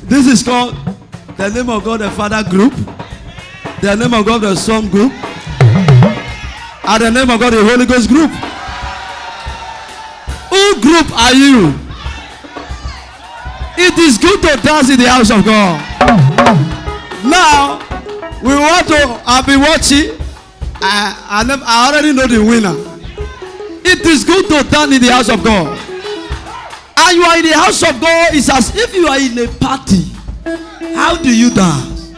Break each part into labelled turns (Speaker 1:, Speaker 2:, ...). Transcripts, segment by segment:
Speaker 1: This is called the name of God the Father group, the name of God the Son group, and the name of God the Holy Ghost group. Who group are you? It is good to dance in the house of God. Now, we want to, I'll be watching. I already know the winner. It is good to dance in the house of God. And you are in the house of God, it's as if you are in a party. How do you dance?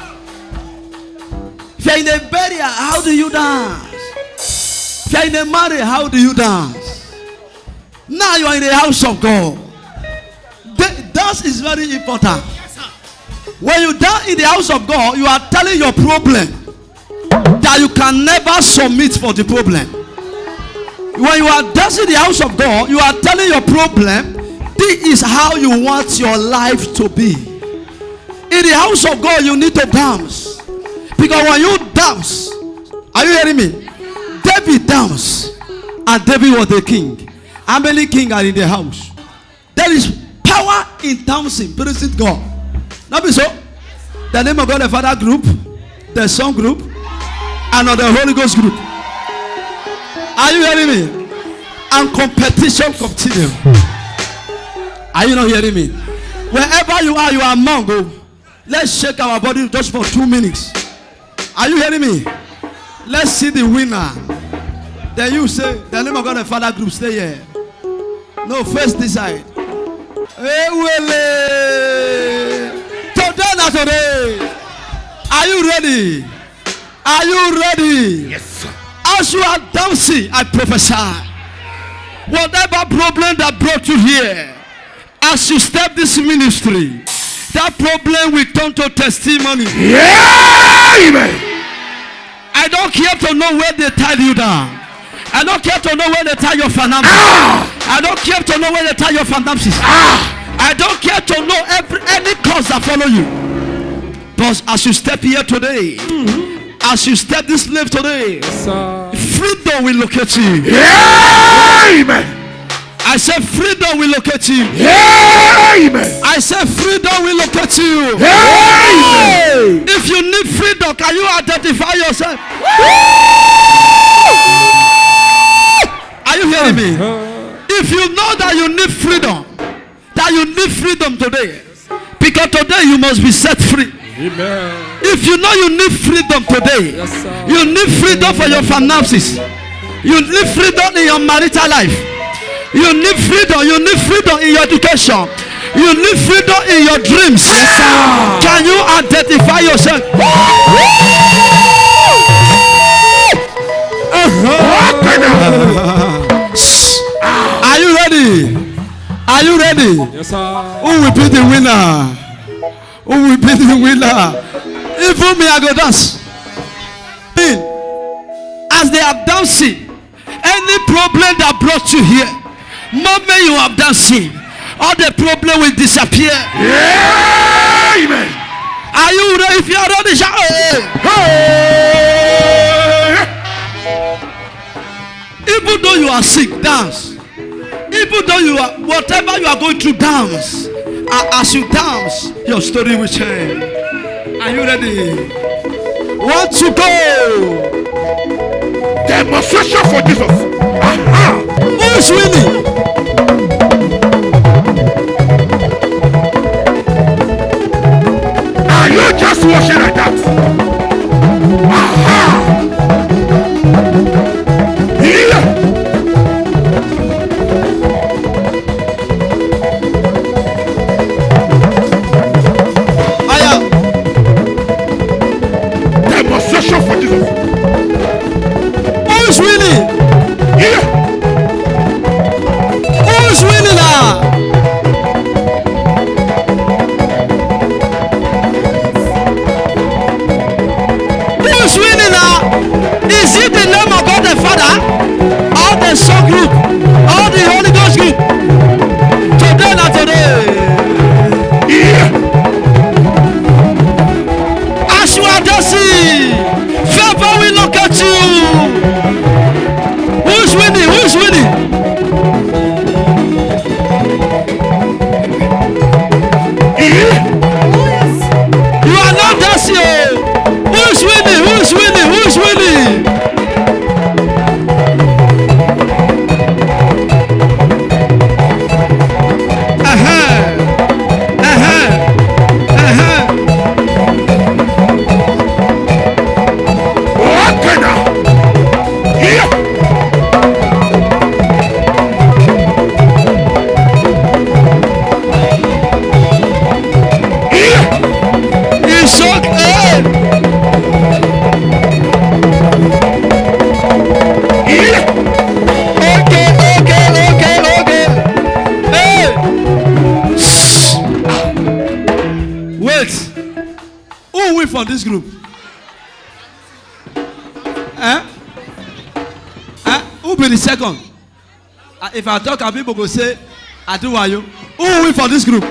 Speaker 1: If you are in a burial, how do you dance? If you are in a marriage, how do you dance? Now you are in the house of God. Dance is very important. When you dance in the house of God, you are telling your problem that you can never submit for the problem. When you are dancing in the house of God, you are telling your problem, this is how you want your life to be. In the house of God, you need to dance. Because when you dance, are you hearing me? David danced, and David was the king. How many kings are in the house? There is power in dancing, praising God. Not be so? The name of God, the Father group, the Son group, and the Holy Ghost group. Are you hearing me? And competition continue. Are you not hearing me? Wherever you are among. Oh, let's shake our body just for 2 minutes. Are you hearing me? Let's see the winner. Then you say, the name of God, the Father group, stay here. No, first this side. Hey, today, not today. Are you ready? Are you ready?
Speaker 2: Yes, sir.
Speaker 1: As you are dancing, I prophesy. Whatever problem that brought you here, as you step this ministry, that problem will turn to testimony.
Speaker 2: Yeah, amen.
Speaker 1: I don't care to know where they tie you down. I don't care to know where they tie your finances. I don't care to know where they tie your finances. I don't care to know any cause that follow you. But as you step here today, as you step this life today, freedom will locate you.
Speaker 2: Yeah, amen.
Speaker 1: I said freedom will locate you.
Speaker 2: Yeah, amen.
Speaker 1: I said freedom will locate you.
Speaker 2: Yeah, amen.
Speaker 1: If you need freedom, can you identify yourself? Are you hearing me? If you know that you need freedom, today, because today you must be set free.
Speaker 3: Amen.
Speaker 1: If you know you need freedom today,
Speaker 3: Yes, sir.
Speaker 1: you need freedom for your finances. You need freedom in your marital life. You need freedom. You need freedom in your education. You need freedom in your dreams.
Speaker 2: Yes, sir.
Speaker 1: Can you identify yourself? Are you ready? Are you ready?
Speaker 3: Yes, sir.
Speaker 1: Who will be the winner? Who will be the winner? Even me, I go dance. As they are dancing, any problem that brought you here, moment you are dancing, all the problem will disappear.
Speaker 2: Yeah, amen.
Speaker 1: Are you ready? If you are ready, shout, hey. Even though you are sick, dance. Even though you are, whatever you are going through, dance. As you dance, your story will change. Are you ready? Want to go?
Speaker 2: Demonstration for Jesus.
Speaker 1: Who is winning?
Speaker 2: Are you just watching like that? Yeah. Demonstration for Jesus.
Speaker 1: Who is winning?
Speaker 2: Yeah.
Speaker 1: win for this group? Who be the second? If I talk, and people go say, I do why you. Who win for this group?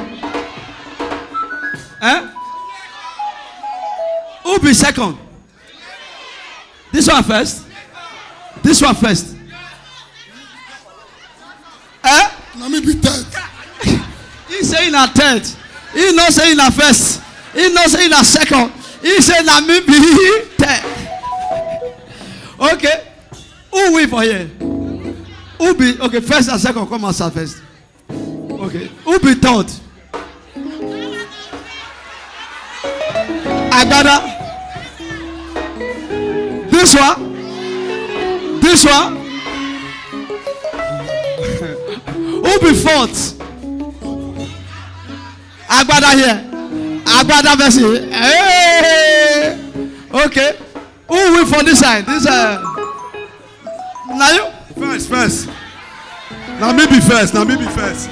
Speaker 1: Who be second? This one first? This one first?
Speaker 3: Let me be third.
Speaker 1: He saying a third. He not saying a first. He not saying a second. He said let me be third. Okay. Who win for here? Who be okay? First and second come outside first. Okay. Who be third? Agbada. This one. This one. Who be fourth? Agbada here. Agbada versus. Hey. Okay. Who win for this side? This now you?
Speaker 2: First. Now me be first.
Speaker 3: Now me be first.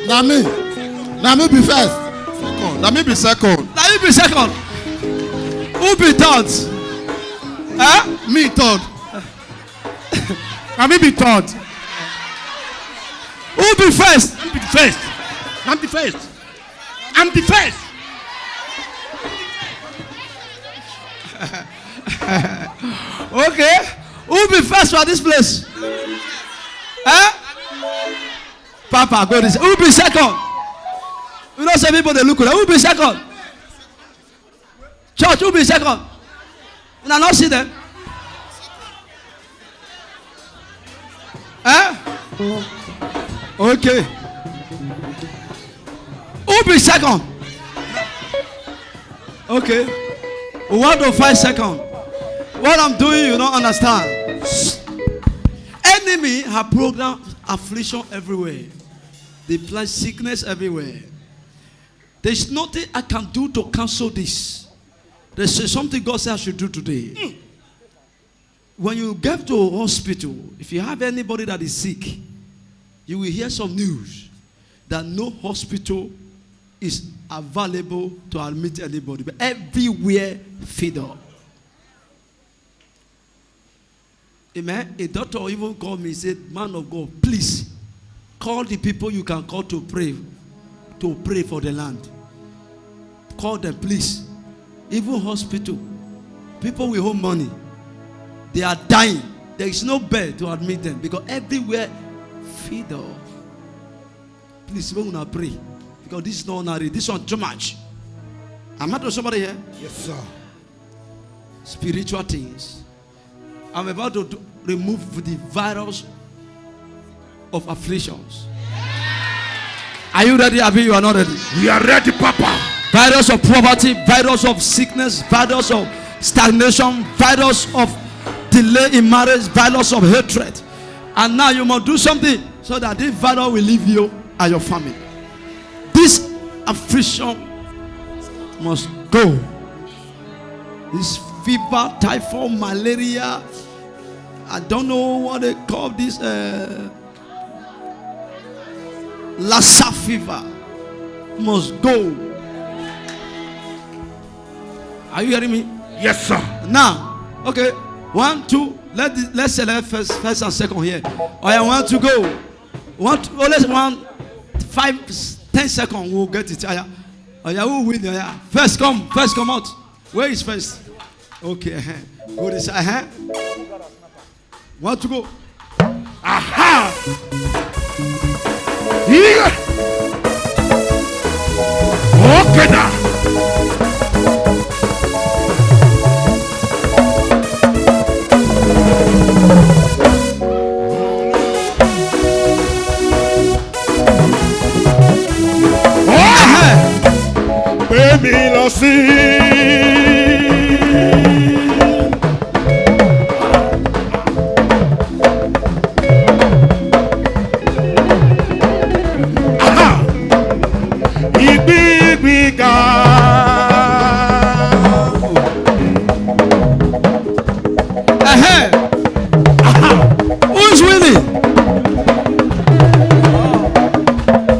Speaker 3: Now me be second.
Speaker 1: Now you be second. Who be third?
Speaker 3: Me third.
Speaker 2: Now me be third.
Speaker 1: Who be first?
Speaker 2: I'm the first. I'm the first.
Speaker 1: Okay. Who be first for this place? Papa, go this. Who be second? You know some people they look at who be second? Church, who be second? And I not see them. Okay. Who be second? Okay. 1 to 5 seconds. What I'm doing, you don't understand. Enemy have programmed affliction everywhere. They plant sickness everywhere. There's nothing I can do to cancel this. There's something God said I should do today. When you get to a hospital, if you have anybody that is sick, you will hear some news that no hospital is available to admit anybody. But everywhere filled up. Amen. A doctor even called me and said, man of God, please call the people you can call to pray for the land. Call them, please. Even hospital, people with home money, they are dying. There is no bed to admit them because everywhere feed up. Please, we're gonna pray because this is not ordinary. This one too much. I'm not to somebody here.
Speaker 3: Yes, sir.
Speaker 1: Spiritual things. I'm about to remove the virus of afflictions. Are you ready, Abi? You are not ready.
Speaker 2: We are ready, Papa.
Speaker 1: Virus of poverty, virus of sickness, virus of stagnation, virus of delay in marriage, virus of hatred. And now you must do something so that this virus will leave you and your family. This affliction must go. This fever, typhoid, malaria, I don't know what they call this, Lassa fever must go. Are you hearing me?
Speaker 2: Yes, sir.
Speaker 1: Now, okay, 1, 2. Let's select first and second here. I want to go. Let's 5, 10 seconds. We'll get it. Who will win? First come out. Where is first? Okay. Go this. Want to go?
Speaker 2: Aha! Yeah. Okay now. Baby, lo see.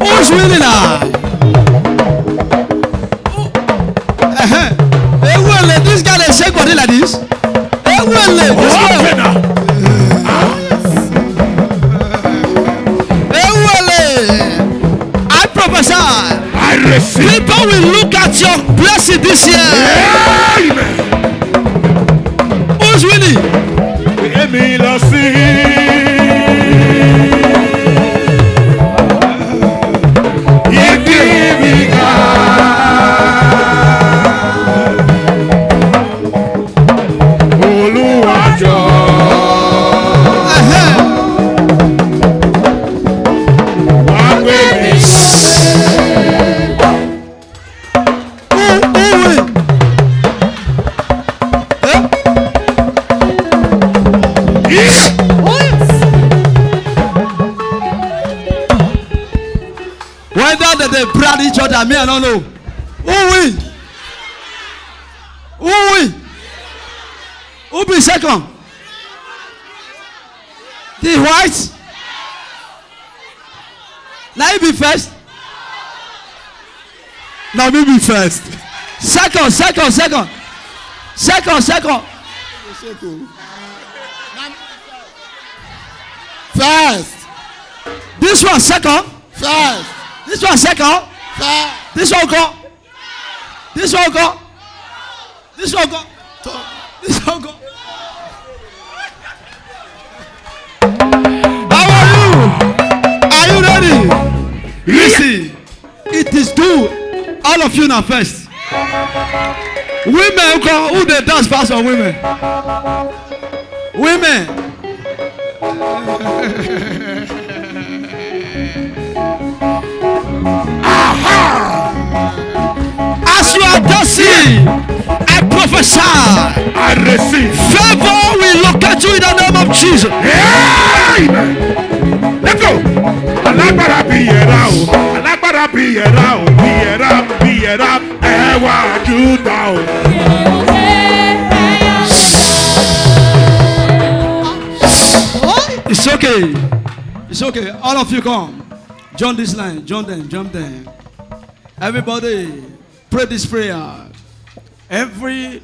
Speaker 1: Who's winning now? prophesy.
Speaker 2: I receive.
Speaker 1: People will look at your blessing this year.
Speaker 2: Amen.
Speaker 1: Who's winning?
Speaker 2: Èmi lọ sí. Ibi mi ga. Olúwa jọ̀ọ́. Wá gbé mi.
Speaker 1: Who win? Whether they brand each other, me I don't know. Who win? Who win? Who be second? The white? Now you be first? Now me be first. Second.
Speaker 3: First.
Speaker 1: This one second.
Speaker 3: First.
Speaker 1: This one second.
Speaker 3: First.
Speaker 1: This one go. This one go. This one go. This one go. How are you? Are you ready? Listen. It is due. All of you now first. Women who they dance fast on women. Women. As you are dancing, I prophesy.
Speaker 2: I receive.
Speaker 1: Favor will locate you in the name of Jesus.
Speaker 2: Amen. Let's go. Alágbára bí yẹra o. Alágbára bí yẹra o. Bí yẹra ẹ wá júdà o.
Speaker 1: It's okay. It's okay. All of you come. Join this line. Join them. Jump them. Everybody, pray this prayer. Every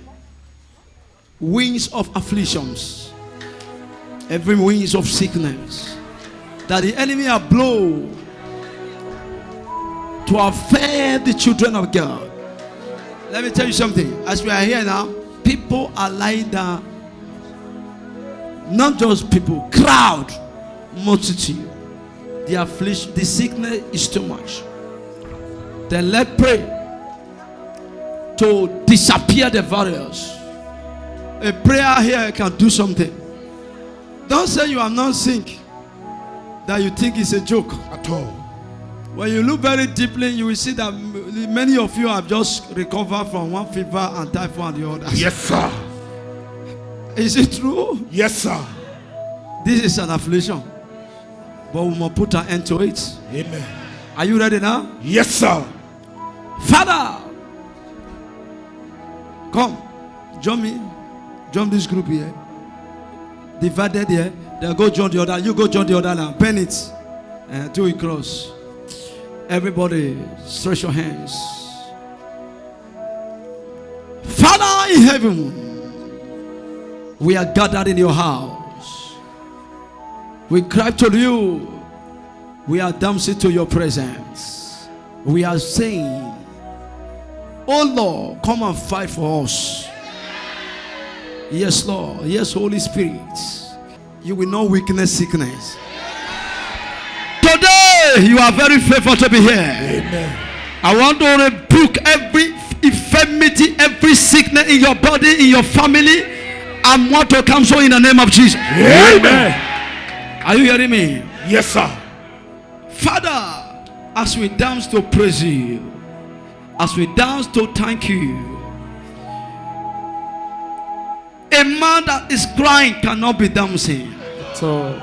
Speaker 1: wings of afflictions, every wings of sickness that the enemy have blown to affect the children of God. Let me tell you something. As we are here now, people are lying down. Not just people, crowd, multitude. The affliction, the sickness is too much. Then let's pray to disappear the virus. A prayer here can do something. Don't say you are not sick, that you think it's a joke
Speaker 2: At all.
Speaker 1: When you look very deeply, you will see that many of you have just recovered from one fever and typhoid and the other.
Speaker 2: Yes, sir.
Speaker 1: Is it true?
Speaker 2: Yes, sir.
Speaker 1: This is an affliction, but we must put an end to it.
Speaker 2: Amen.
Speaker 1: Are you ready now?
Speaker 2: Yes, sir.
Speaker 1: Father, come, join me. Join this group here. Divided here. Then go join the other. You go join the other now. Pen it. Till it cross. Everybody, stretch your hands. Father in heaven, we are gathered in your house. We cry to you. We are dancing to your presence. We are saying, oh Lord, come and fight for us. Yes, Lord. Yes, Holy Spirit. You will not weakness sickness. Today, you are very faithful to be here.
Speaker 2: Amen.
Speaker 1: I want to rebuke every infirmity, every sickness in your body, in your family. I want to cancel in the name of Jesus.
Speaker 2: Amen.
Speaker 1: Are you hearing me?
Speaker 2: Yes, sir.
Speaker 1: Father, as we dance to praise you, as we dance to thank you, a man that is crying cannot be dancing. So,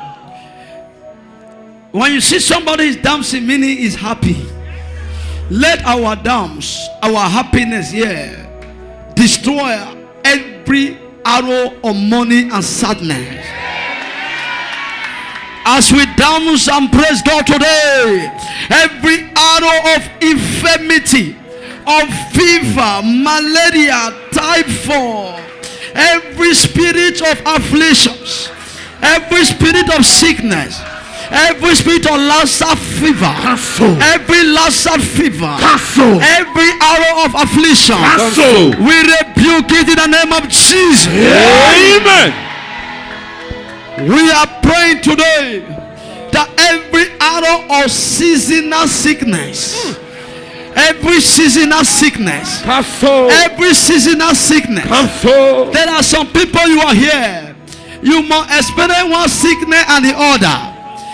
Speaker 1: when you see somebody is dancing, meaning is happy. Let our dance, our happiness here, destroy every arrow of mourning and sadness. As we dance and praise God today, every arrow of infirmity, of fever, malaria, typhoid, every spirit of afflictions, every spirit of sickness, Every spirit of Lassa fever.
Speaker 2: Cancel.
Speaker 1: Every Lassa fever.
Speaker 2: Cancel.
Speaker 1: Every arrow of affliction.
Speaker 2: Cancel.
Speaker 1: We rebuke it in the name of Jesus.
Speaker 2: Amen.
Speaker 1: We are praying today that every arrow of seasonal sickness, every seasonal sickness,
Speaker 2: Cancel.
Speaker 1: every seasonal sickness.
Speaker 2: Cancel.
Speaker 1: There are some people you are here. You must experience one sickness and the other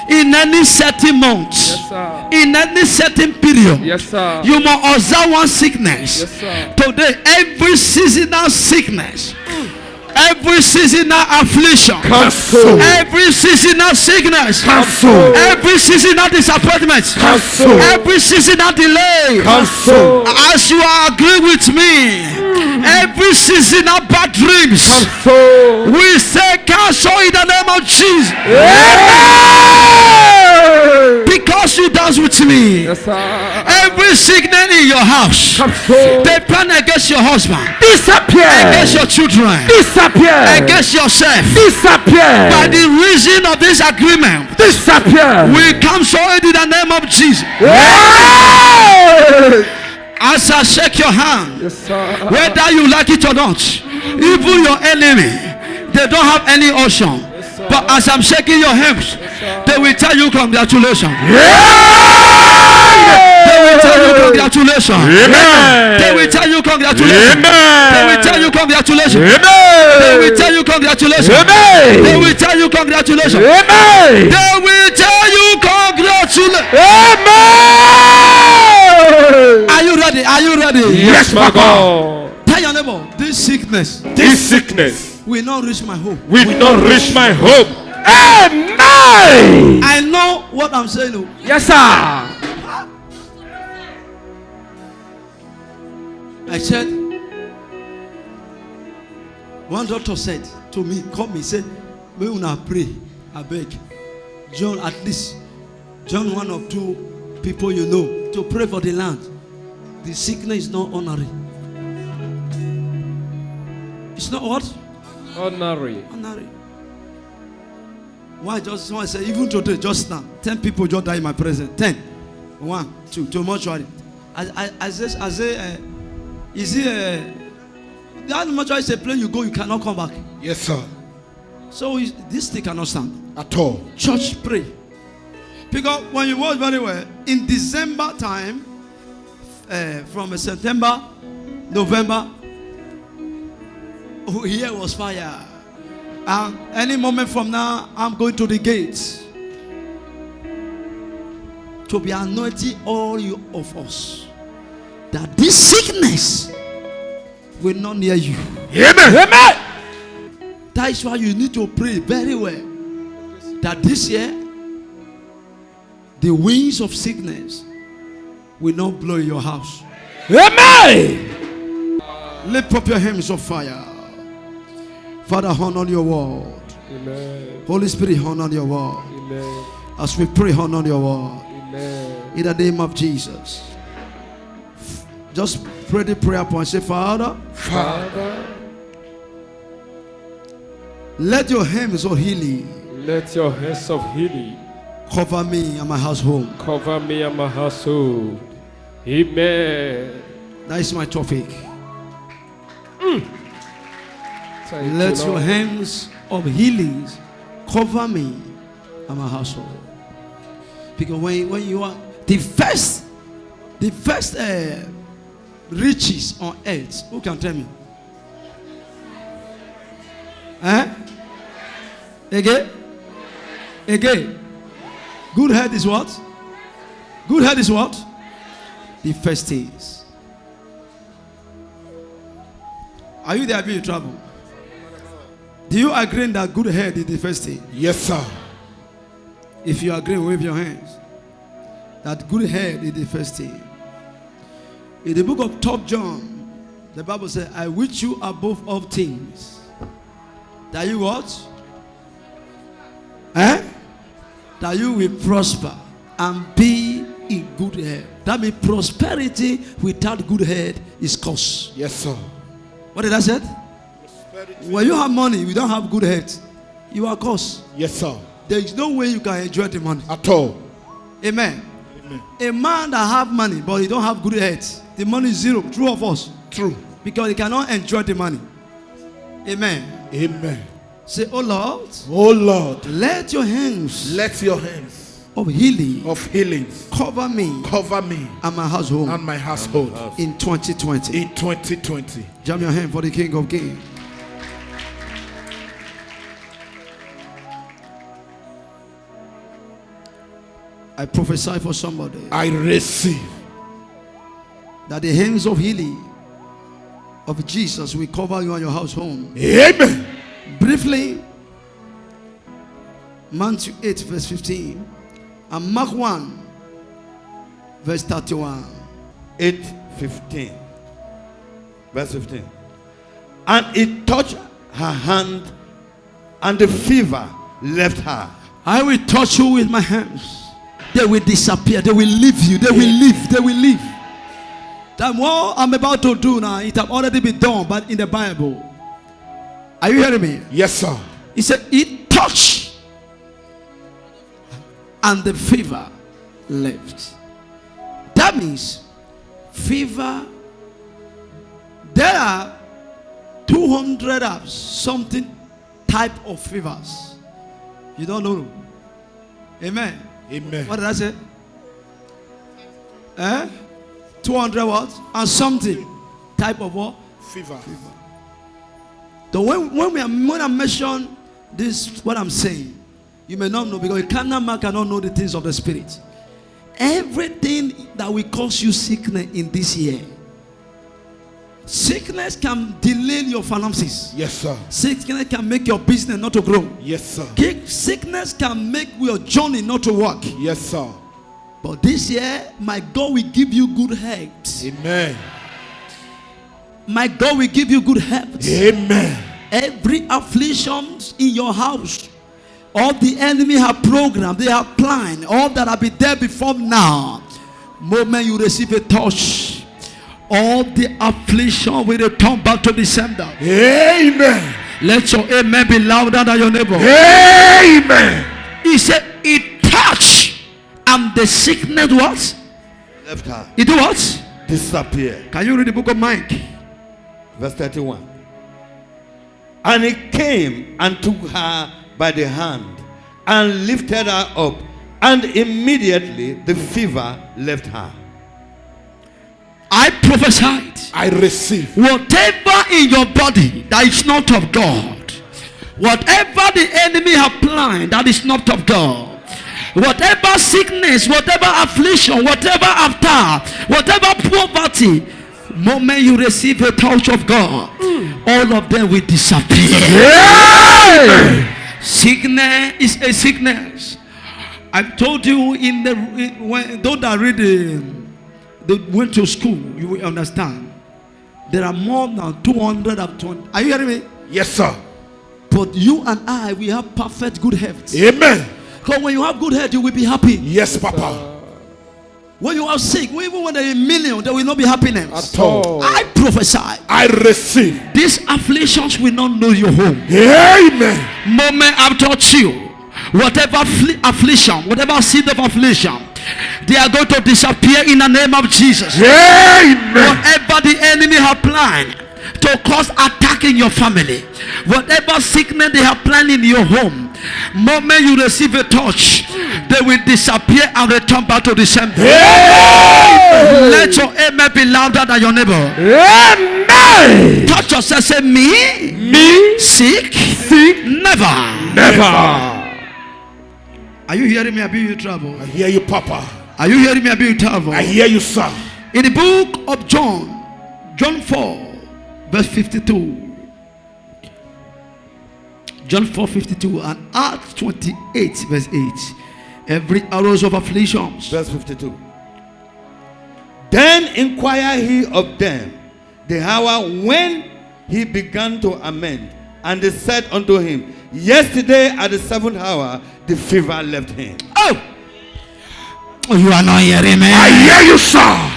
Speaker 1: in any certain month,
Speaker 4: Yes, sir.
Speaker 1: in any certain period.
Speaker 4: Yes, sir.
Speaker 1: You must observe one sickness.
Speaker 4: Yes, sir.
Speaker 1: Today, every seasonal sickness, every seasonal affliction,
Speaker 2: Cancel.
Speaker 1: every seasonal sickness,
Speaker 2: Cancel.
Speaker 1: every seasonal disappointment,
Speaker 2: Cancel.
Speaker 1: every seasonal delay.
Speaker 2: Cancel.
Speaker 1: As you agree with me, every seasonal bad dreams,
Speaker 2: Cancel.
Speaker 1: we say cancel in the name of Jesus. Because you dance with me,
Speaker 4: Yes, sir.
Speaker 1: every sickness in your house,
Speaker 2: Cancel.
Speaker 1: they plan against your husband,
Speaker 2: Disappear.
Speaker 1: against your children,
Speaker 2: Disappear.
Speaker 1: against yourself.
Speaker 2: Disappear.
Speaker 1: By the reason of this agreement,
Speaker 2: Disappear.
Speaker 1: we cancel it in the name of Jesus. As I shake your hand,
Speaker 4: Yes, sir.
Speaker 1: whether you like it or not, even your enemy, they don't have any option. But as I'm shaking your hands, they will tell you congratulations. They will tell you congratulations.
Speaker 2: Amen.
Speaker 1: They will tell you congratulations.
Speaker 2: Amen.
Speaker 1: They will tell you congratulations.
Speaker 2: Amen.
Speaker 1: They will tell you congratulations.
Speaker 2: Amen.
Speaker 1: They will tell you congratulations.
Speaker 2: Amen.
Speaker 1: They will tell you congratulations.
Speaker 2: Amen.
Speaker 1: Are you ready? Are you ready?
Speaker 2: Yes, my God.
Speaker 1: Tell your neighbor, this sickness
Speaker 2: This sickness
Speaker 1: will not reach my home.
Speaker 2: will not reach my home. Amen.
Speaker 1: I know what I'm saying. Oh.
Speaker 2: Yes, sir.
Speaker 1: I said, one doctor said to me, call me, said, may we not pray, I beg. John, at least, John, one of two people you know, to pray for the land. The sickness is not honorary. It's not what?
Speaker 4: Ordinary.
Speaker 1: Honorary. Why just someone say, even today, just now, 10 people just died in my presence. 10. 1, 2, to mortuary. I say, is it that mortuary is a place you go, you cannot come back.
Speaker 3: Yes, sir.
Speaker 1: So this thing cannot stand.
Speaker 3: At all.
Speaker 1: Church, pray. Because when you watch very well, in December time, from September, November, here was fire. Any moment from now, I'm going to the gates to be anointing all you of us, that this sickness will not near you.
Speaker 2: Amen. Amen.
Speaker 1: That is why you need to pray very well, that this year the winds of sickness will not blow your house.
Speaker 2: Amen.
Speaker 1: Lift up your hands of fire. Father, honor your word.
Speaker 4: Amen.
Speaker 1: Holy Spirit, honor your word.
Speaker 4: Amen.
Speaker 1: As we pray, honor your word.
Speaker 4: Amen.
Speaker 1: In the name of Jesus. Just pray the prayer point. Say, Father,
Speaker 4: Father,
Speaker 1: let your hands of healing
Speaker 4: let your hands of healing
Speaker 1: cover me and my household.
Speaker 4: cover me and my household. Amen.
Speaker 1: That is my topic.
Speaker 4: Thank
Speaker 1: Let
Speaker 4: you,
Speaker 1: your
Speaker 4: Lord.
Speaker 1: hands of healing cover me and my household. Because when you are the first riches on earth, who can tell me? Again? Good health is what? Good health is what? The first things. Are you there being trouble? Do you agree that good health is the first thing?
Speaker 3: Yes, sir.
Speaker 1: If you agree, wave your hands. That good health is the first thing. In the book of 3 John, the Bible says, I wish you above all things, that you what? That you will prosper and be in good health. That means prosperity without good health is curse.
Speaker 3: Yes, sir.
Speaker 1: What did I say? When you have money, you don't have good health, you are cursed.
Speaker 3: Yes, sir.
Speaker 1: there is no way you can enjoy the money.
Speaker 2: At all.
Speaker 1: Amen.
Speaker 2: Amen.
Speaker 1: A man that have money but he don't have good health, the money is zero. True of us.
Speaker 2: True.
Speaker 1: Because he cannot enjoy the money. Amen.
Speaker 2: Amen.
Speaker 1: Say, oh Lord,
Speaker 2: Oh Lord,
Speaker 1: let your hands
Speaker 2: let your hands
Speaker 1: of healing
Speaker 2: of healings
Speaker 1: cover me
Speaker 2: cover me
Speaker 1: and my household
Speaker 2: and my household
Speaker 1: in 2020.
Speaker 2: in 2020.
Speaker 1: Jam your hand for the King of Kings. I prophesy for somebody
Speaker 2: I receive
Speaker 1: that the hands of healing of Jesus will cover you and your household.
Speaker 2: Amen.
Speaker 1: Briefly, Matthew 8 verse 15 and Mark 1 verse 31.
Speaker 5: 8:15. Verse 15. And it touched her hand, and the fever left her.
Speaker 1: I will touch you with my hands. They will disappear. They will leave you. They will leave. They will leave. That what I'm about to do now, it have already been done, but in the Bible. Are you hearing me?
Speaker 2: Yes, sir.
Speaker 1: He said, it touched, and the fever left. That means fever. There are 200 of something type of fevers. You don't know. Amen.
Speaker 2: Amen.
Speaker 1: What did I say? 200 what? And something type of what?
Speaker 2: Fever.
Speaker 1: So when I mention this, what I'm saying, you may not know, because a carnal man cannot know the things of the spirit. Everything that will cause you sickness in this year. Sickness can delay your finances.
Speaker 2: Yes, sir.
Speaker 1: Sickness can make your business not to grow.
Speaker 2: Yes, sir.
Speaker 1: Sickness can make your journey not to work.
Speaker 2: Yes, sir.
Speaker 1: But this year, my God will give you good health.
Speaker 2: Amen.
Speaker 1: My God will give you good health.
Speaker 2: Amen.
Speaker 1: Every affliction in your house, all the enemy have programmed, they have planned, all that have been there before now, moment you receive a touch, all the affliction will return back to the sender.
Speaker 2: Amen.
Speaker 1: Let your amen be louder than your neighbor.
Speaker 2: Amen.
Speaker 1: He said, it touched, and the sickness what?
Speaker 5: Left her.
Speaker 1: It do what?
Speaker 5: Disappear.
Speaker 1: Can you read the book of Mike?
Speaker 5: Verse 31. And he came and took her by the hand and lifted her up, and immediately the fever left her.
Speaker 1: I prophesied.
Speaker 2: I receive.
Speaker 1: Whatever in your body that is not of God, whatever the enemy have planned that is not of God, whatever sickness, whatever affliction, whatever after, whatever poverty, moment you receive a touch of God, all of them will disappear.
Speaker 2: Amen.
Speaker 1: Sickness is a sickness. I've told you when those that read they went to school, you will understand. There are more than 220. Are you hearing me?
Speaker 2: Yes, sir.
Speaker 1: But you and I, we have perfect good health.
Speaker 2: Amen.
Speaker 1: Because when you have good health, you will be happy.
Speaker 2: Yes, Papa.
Speaker 1: When you are sick, even when there are a million, there will not be happiness.
Speaker 2: At all.
Speaker 1: I prophesy.
Speaker 2: I receive.
Speaker 1: These afflictions will not know your home.
Speaker 2: Amen.
Speaker 1: Moment after you, whatever affliction, whatever seed of affliction, they are going to disappear in the name of Jesus.
Speaker 2: Amen.
Speaker 1: Whatever the enemy have planned to cause attack in your family, whatever sickness they have planned in your home, moment you receive a touch, they will disappear and return back to the same. Let your amen be louder than your neighbor.
Speaker 2: Amen.
Speaker 1: Touch yourself, say me.
Speaker 2: Me.
Speaker 1: Sick. Never.
Speaker 2: Never.
Speaker 1: Are you hearing me? I be you trouble.
Speaker 2: I hear you, Papa.
Speaker 1: Are you hearing me? I be you trouble.
Speaker 2: I hear you, sir.
Speaker 1: In the book of John 4 verse 52, John 4:52, and Acts 28 verse 8, every arrows of afflictions.
Speaker 5: Verse 52. Then inquired he of them the hour when he began to amend, and they said unto him, yesterday at the 7th hour the fever left him.
Speaker 1: Oh, you are not hearing me.
Speaker 2: I hear you, sir.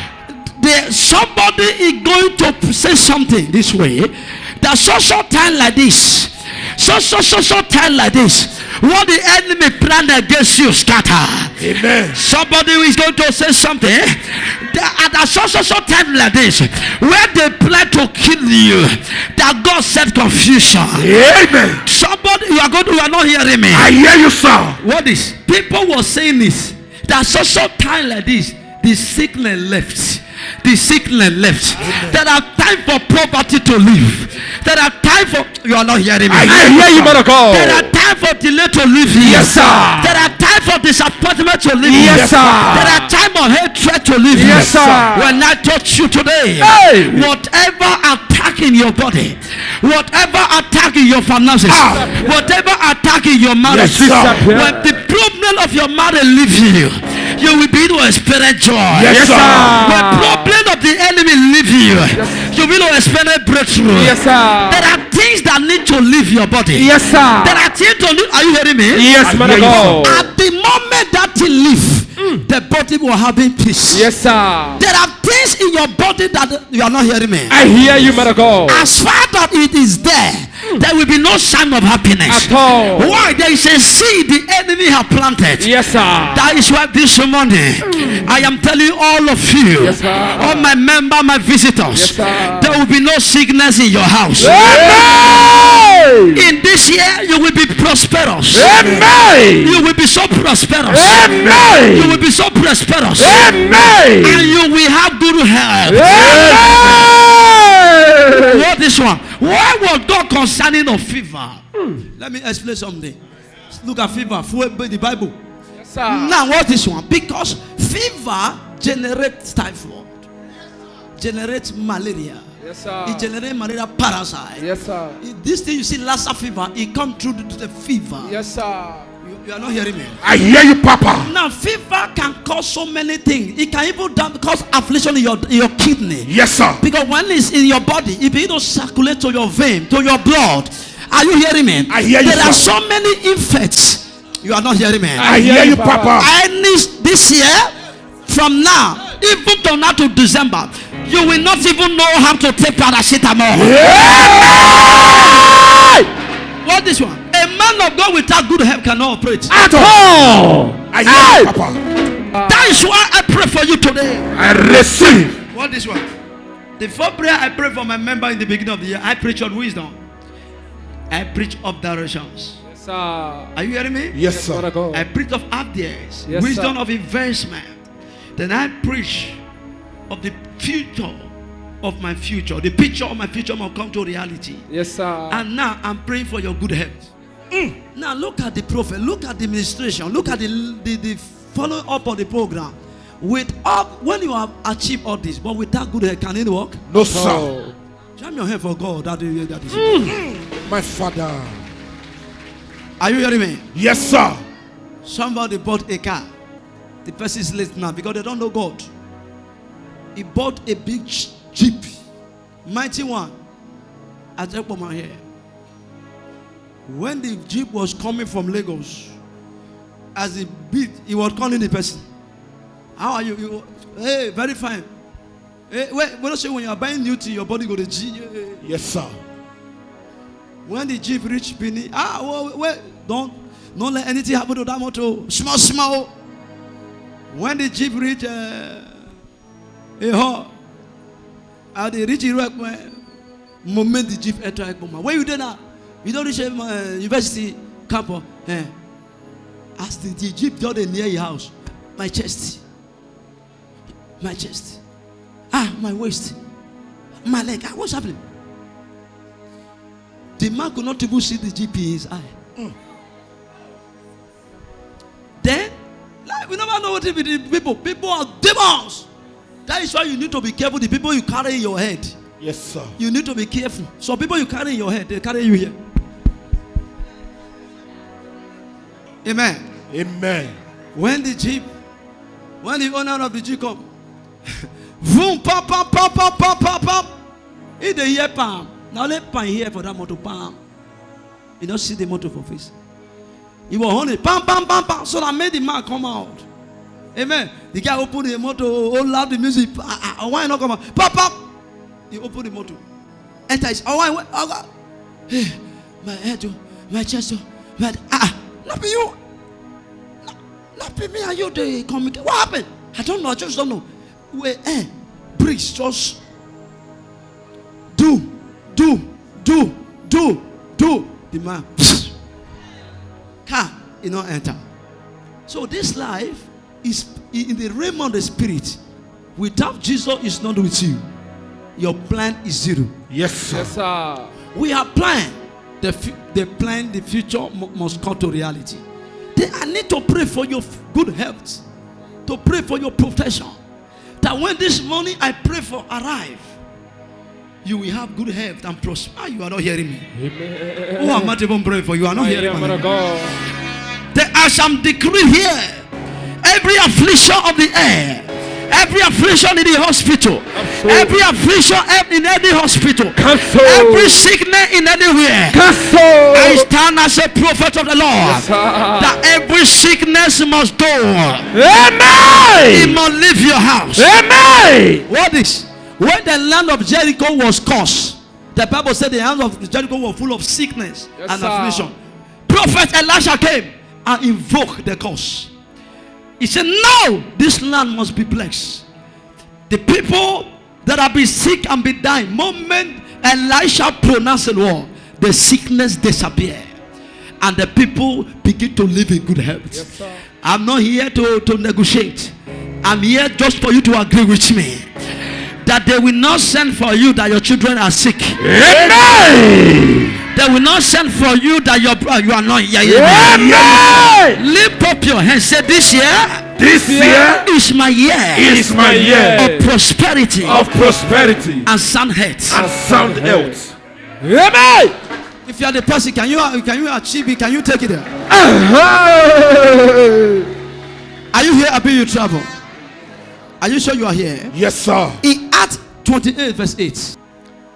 Speaker 1: Somebody is going to say something this way. That so time like this, so time like this, What the enemy planned against you scatter.
Speaker 2: Amen.
Speaker 1: Somebody is going to say something. At a so time like this, where they plan to kill you, that God set confusion.
Speaker 2: Amen.
Speaker 1: Somebody, you are not hearing me.
Speaker 2: I hear you, sir.
Speaker 1: What is? People were saying this. That so time like this, the sickness left. The sickness left. There are time for poverty to live. There are time for, you are not hearing me.
Speaker 2: I hear you, man of God.
Speaker 1: There are time for delay to live here.
Speaker 2: Yes, sir.
Speaker 1: There are time for disappointment to live here.
Speaker 2: Yes, sir.
Speaker 1: There are time of hatred to live here.
Speaker 2: Yes, sir.
Speaker 1: When I touch you today,
Speaker 2: Hey.
Speaker 1: whatever attacking your body, whatever attacking your finances, whatever attacking your marriage,
Speaker 2: Yes, sir.
Speaker 1: when the problem of your marriage leaves you, you will be able to experience joy.
Speaker 2: Yes, sir.
Speaker 1: When problem of the enemy leave you, you will experience breakthrough.
Speaker 4: Yes, sir.
Speaker 1: There are things that need to leave your body.
Speaker 4: Yes, sir.
Speaker 1: There are things to leave. Are you hearing me?
Speaker 4: Yes, man of God.
Speaker 1: At the moment that you leave, the body will have peace.
Speaker 4: Yes, sir.
Speaker 1: There are things in your body that you are not hearing me.
Speaker 4: I hear you, man of God.
Speaker 1: As far that it is there will be no sign of happiness.
Speaker 4: At all.
Speaker 1: Why? There is a seed the enemy have planted.
Speaker 4: Yes, sir.
Speaker 1: That is why this morning I am telling all of you,
Speaker 4: Yes, sir.
Speaker 1: all my members, my visitors,
Speaker 4: Yes, sir.
Speaker 1: there will be no sickness in your house.
Speaker 4: Amen.
Speaker 1: In this year, you will be prosperous.
Speaker 4: Amen.
Speaker 1: You will be so prosperous.
Speaker 4: Amen.
Speaker 1: You will be so prosperous.
Speaker 4: Amen.
Speaker 1: And you will have good health.
Speaker 4: Amen.
Speaker 1: What this one? Why was God concerning of fever? Let me explain something. Look at fever. The Bible.
Speaker 4: Yes, sir.
Speaker 1: Now what this one? Because fever generates typhoid, generates malaria.
Speaker 4: Yes, sir.
Speaker 1: It generates malaria parasite.
Speaker 4: Yes, sir.
Speaker 1: This thing you see, Lassa fever, it comes through the fever.
Speaker 4: Yes, sir.
Speaker 1: You are not hearing me.
Speaker 2: I hear you, Papa.
Speaker 1: Now fever can cause so many things. It can even cause affliction in your kidney.
Speaker 2: Yes, sir.
Speaker 1: Because when it's in your body, it begins to circulate to your vein, to your blood. Are you hearing me?
Speaker 2: I hear you,
Speaker 1: There are
Speaker 2: sir.
Speaker 1: so many infects. You are not hearing me.
Speaker 2: I hear you, Papa.
Speaker 1: I need this year, from now, even from now to December, you will not even know how to take paracetamol. What this one? A man of God without good health cannot operate.
Speaker 2: At all. I hear you, Papa.
Speaker 1: That is why I pray for you today.
Speaker 2: I receive.
Speaker 1: What this one? The first prayer I pray for my member in the beginning of the year, I preach on wisdom. I preach of directions.
Speaker 4: Yes, sir.
Speaker 1: Are you hearing me?
Speaker 2: Yes,
Speaker 4: Man
Speaker 2: sir.
Speaker 4: of God.
Speaker 1: I preach of ideas,
Speaker 4: Yes,
Speaker 1: wisdom
Speaker 4: sir.
Speaker 1: of investment. Then I preach of the future of my future. The picture of my future will come to reality.
Speaker 4: Yes, sir.
Speaker 1: And now I'm praying for your good health. Now look at the prophet, look at the administration, look at the follow up of the program. When you have achieved all this, but without good health, can it work?
Speaker 2: No, sir.
Speaker 4: Oh.
Speaker 1: Jam your hand for God. That is
Speaker 2: My father.
Speaker 1: Are you hearing me?
Speaker 2: Yes, sir.
Speaker 1: Somebody bought a car. The person is late now because they don't know God. He bought a big Jeep, mighty one. I just put my hair. When the Jeep was coming from Lagos, as he beat, he was calling the person. How are you? Hey, very fine. Hey, wait, when you are buying new thing, your body go to G.
Speaker 2: Yes, sir.
Speaker 1: When the Jeep reached Pini, wait, don't let anything happen to that motor. Small. When the Jeep reached a hall, at the reach Iraq, moment the Jeep enter Ekboma. Where you there now? You don't reach university campus. As the Jeep got near your house, my chest, my waist, my leg. What's happening? The man could not even see the Jeep in his eye. Then, we never know what it is. People are demons. That is why you need to be careful. The people you carry in your head.
Speaker 2: Yes, sir.
Speaker 1: You need to be careful. So people you carry in your head, they carry you here. Amen.
Speaker 2: Amen.
Speaker 1: When the owner of the Jeep come, boom, pop. He dey hear palm. Now let pan here for that motor palm. You don't see the motor for face. He was on it, pam. So I made the man come out. Amen. The guy opened the motor, all loud the music. Why not come out? Pop. He opened the motor. Enter his. Why? Oh God. Hey, my head, my chest, my Not be you. Not be me and you. They communicate. What happened? I don't know. I just don't know. Wait, Briggs, just do. The man, car, enter. So this life is in the realm of the spirit. Without Jesus, is not with you. Your plan is zero.
Speaker 2: Yes, sir.
Speaker 4: Yes, sir.
Speaker 1: We are planned. The plan, the future must come to reality. I need to pray for your good health, to pray for your protection. That when this morning I pray for arrive, you will have good health and prosper. You are not hearing me.
Speaker 4: Amen.
Speaker 1: Who am I even praying for? You are not
Speaker 4: I
Speaker 1: hearing
Speaker 4: am
Speaker 1: me.
Speaker 4: God.
Speaker 1: There are some decree here. Every affliction of the air, every affliction in the hospital, every affliction in any hospital, every sickness in anywhere, I stand as a prophet of the Lord, that every sickness must go. It must leave your house. What is? When the land of Jericho was cursed, the Bible said the land of Jericho was full of sickness and affliction. Prophet Elisha came and invoked the curse. He said, no, this land must be blessed. The people that have been sick and been dying, moment Elisha pronounced the word, the sickness disappeared. And the people begin to live in good health.
Speaker 4: Yes,
Speaker 1: I'm not here to negotiate. I'm here just for you to agree with me. That they will not send for you that your children are sick.
Speaker 2: Amen.
Speaker 1: They will not send for you that you are not.
Speaker 2: Amen.
Speaker 1: Lift up your hands. Say, this year is my year.
Speaker 2: Is my year
Speaker 1: Of prosperity.
Speaker 2: of prosperity
Speaker 1: And sound health.
Speaker 2: and sound health.
Speaker 1: Amen. If you are the person, can you achieve it? Can you take it there? Are you here? I bet you travel. Are you sure you are here?
Speaker 2: Yes, sir.
Speaker 1: In Acts 28 verse 8.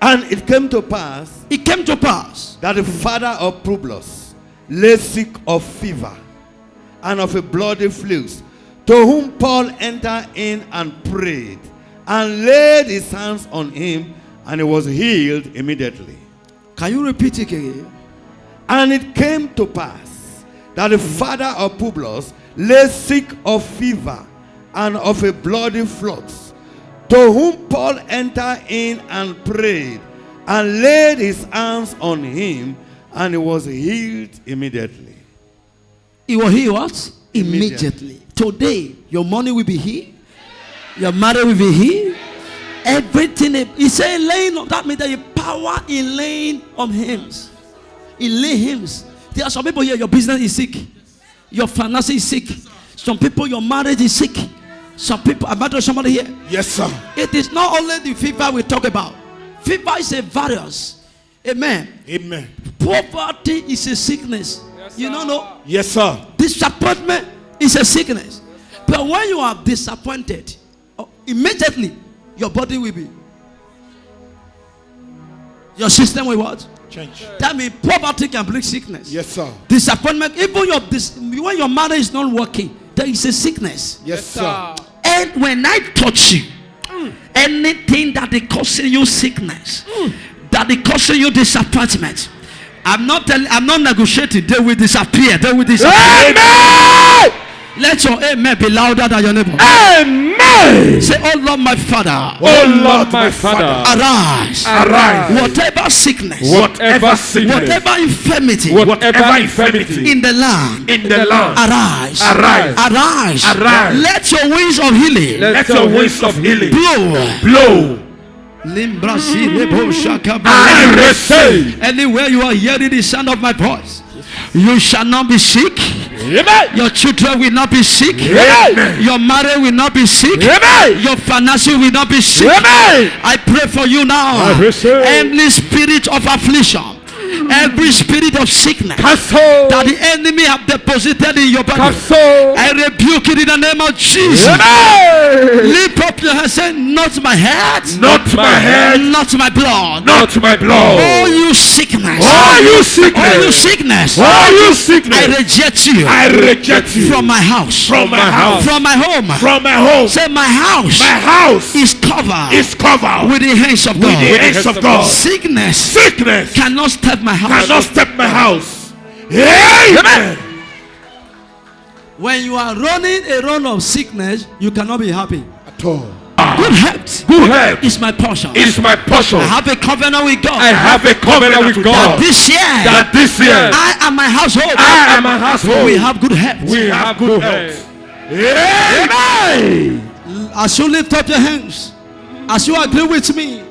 Speaker 5: And it came to pass
Speaker 1: It came to pass
Speaker 5: that the father of Publius lay sick of fever and of a bloody flux, to whom Paul entered in and prayed and laid his hands on him, and he was healed immediately.
Speaker 1: Can you repeat it again?
Speaker 5: And it came to pass that the father of Publius lay sick of fever and of a bloody flux, to whom Paul entered in and prayed and laid his hands on him, and he was healed immediately.
Speaker 1: It will heal what?
Speaker 5: Immediately.
Speaker 1: Today, your money will be healed. Your marriage will be healed. Everything. He said laying on. That means that the power in laying on hands. In laying hands. There are some people here, your business is sick. Your finance is sick. Some people, your marriage is sick. Some people, I'm about to somebody here.
Speaker 2: Yes, sir.
Speaker 1: It is not only the fever we talk about. Fever is a virus. Amen.
Speaker 2: Amen.
Speaker 1: Poverty is a sickness.
Speaker 4: Yes,
Speaker 1: You don't know?
Speaker 2: Yes, sir.
Speaker 1: Disappointment is a sickness. But when you are disappointed, immediately your body will be. Your system will what?
Speaker 2: Change.
Speaker 1: That means poverty can bring sickness.
Speaker 2: Yes, sir.
Speaker 1: Disappointment, even when your marriage is not working, there is a sickness.
Speaker 2: Yes, sir.
Speaker 1: And when I touch you, anything that is causing you sickness, that is causing you disappointment, I'm not negotiating. They will disappear. They will disappear.
Speaker 2: Amen.
Speaker 1: Let your amen be louder than your neighbor.
Speaker 2: Amen.
Speaker 1: Say, oh Lord, my Father,
Speaker 2: Oh Lord, my Father,
Speaker 1: arise.
Speaker 2: arise.
Speaker 1: Whatever sickness,
Speaker 2: Whatever sickness,
Speaker 1: whatever infirmity
Speaker 2: whatever infirmity
Speaker 1: in the land,
Speaker 2: in the land,
Speaker 1: arise.
Speaker 2: Arise.
Speaker 1: Arise.
Speaker 2: Arise.
Speaker 1: Let your wings of healing
Speaker 2: let your winds of healing
Speaker 1: blow.
Speaker 2: blow. I receive.
Speaker 1: Anywhere you are hearing the sound of my voice, you shall not be sick.
Speaker 2: Amen.
Speaker 1: Your children will not be sick.
Speaker 2: Amen.
Speaker 1: Your marriage will not be sick.
Speaker 2: Amen.
Speaker 1: Your finances will not be sick.
Speaker 2: Amen.
Speaker 1: I pray for you now.
Speaker 2: I receive.
Speaker 1: Every spirit of affliction, every spirit of sickness
Speaker 2: Cancel.
Speaker 1: that the enemy have deposited in your body,
Speaker 2: Cancel.
Speaker 1: I rebuke it in the name of Jesus.
Speaker 2: Amen.
Speaker 1: Lift up your hand, say, not my head,
Speaker 2: Not my head,
Speaker 1: not my blood.
Speaker 2: not my blood.
Speaker 1: Oh, you sickness.
Speaker 2: Oh, you
Speaker 1: Oh, you
Speaker 2: sickness.
Speaker 1: sickness.
Speaker 2: Oh, you
Speaker 1: I
Speaker 2: sickness.
Speaker 1: reject you
Speaker 2: I reject you
Speaker 1: from my house.
Speaker 2: from my house,
Speaker 1: From my home.
Speaker 2: from my home.
Speaker 1: Say, my house
Speaker 2: My house
Speaker 1: is covered
Speaker 2: is covered
Speaker 1: with the hands of
Speaker 2: with the
Speaker 1: God.
Speaker 2: hands of God.
Speaker 1: Sickness
Speaker 2: Sickness
Speaker 1: cannot step my house.
Speaker 2: cannot step my house. Amen.
Speaker 1: When you are running a run of sickness, you cannot be happy.
Speaker 2: At all.
Speaker 1: Good health
Speaker 2: Good health
Speaker 1: is my portion.
Speaker 2: is my portion.
Speaker 1: I have a covenant with God.
Speaker 2: I have a covenant with
Speaker 1: That
Speaker 2: God
Speaker 1: this year,
Speaker 2: that this year
Speaker 1: I and my household,
Speaker 2: I and my household
Speaker 1: we have good health.
Speaker 2: we have good health. Amen.
Speaker 1: As you lift up your hands, as you agree with me,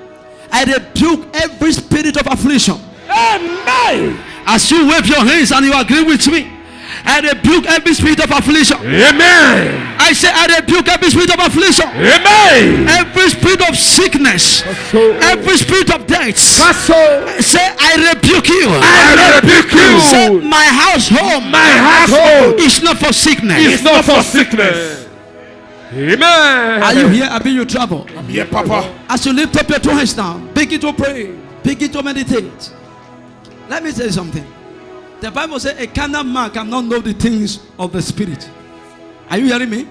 Speaker 1: I rebuke every spirit of affliction.
Speaker 2: Amen.
Speaker 1: As you wave your hands and you agree with me, I rebuke every spirit of affliction.
Speaker 2: Amen.
Speaker 1: I say I rebuke every spirit of affliction.
Speaker 2: Amen.
Speaker 1: Every spirit of sickness, every spirit of death. Say I rebuke you.
Speaker 2: I rebuke you.
Speaker 1: Say my household,
Speaker 2: My household
Speaker 1: is not for sickness.
Speaker 2: is not for sickness. Amen.
Speaker 1: Are you here? I mean you travel.
Speaker 2: I'm here, Papa.
Speaker 1: As you lift up your two hands now, begin to pray, begin to meditate. Let me tell you something. The Bible says a carnal man cannot know the things of the spirit. Are you hearing me?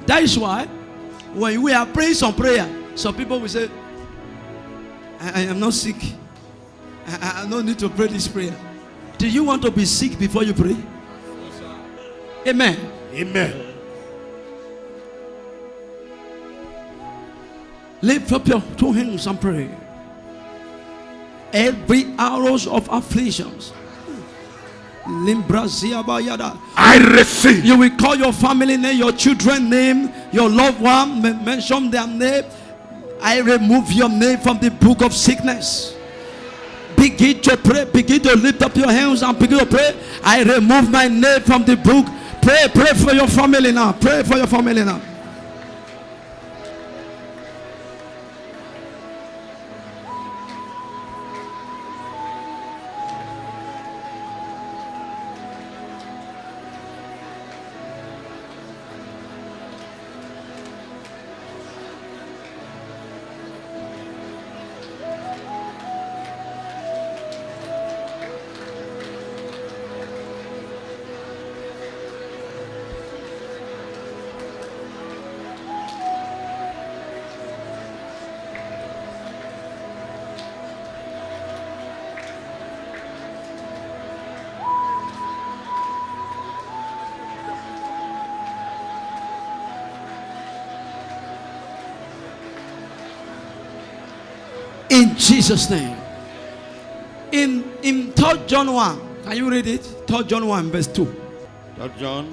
Speaker 1: That is why when we are praying some prayer, some people will say, I am not sick. I don't need to pray this prayer. Do you want to be sick before you pray? Amen.
Speaker 2: Amen.
Speaker 1: Lift up your two hands and pray. Every arrows of afflictions,
Speaker 2: I receive.
Speaker 1: you will call your family name, your children name, your loved one, mention their name. I remove your name from the book of sickness. Begin to pray, begin to lift up your hands and begin to pray. I remove my name from the book. Pray, pray for your family now. Pray for your family now. In Jesus' name. In 3 John 1, can you read it? 3 John 1 verse 2.
Speaker 5: 3 John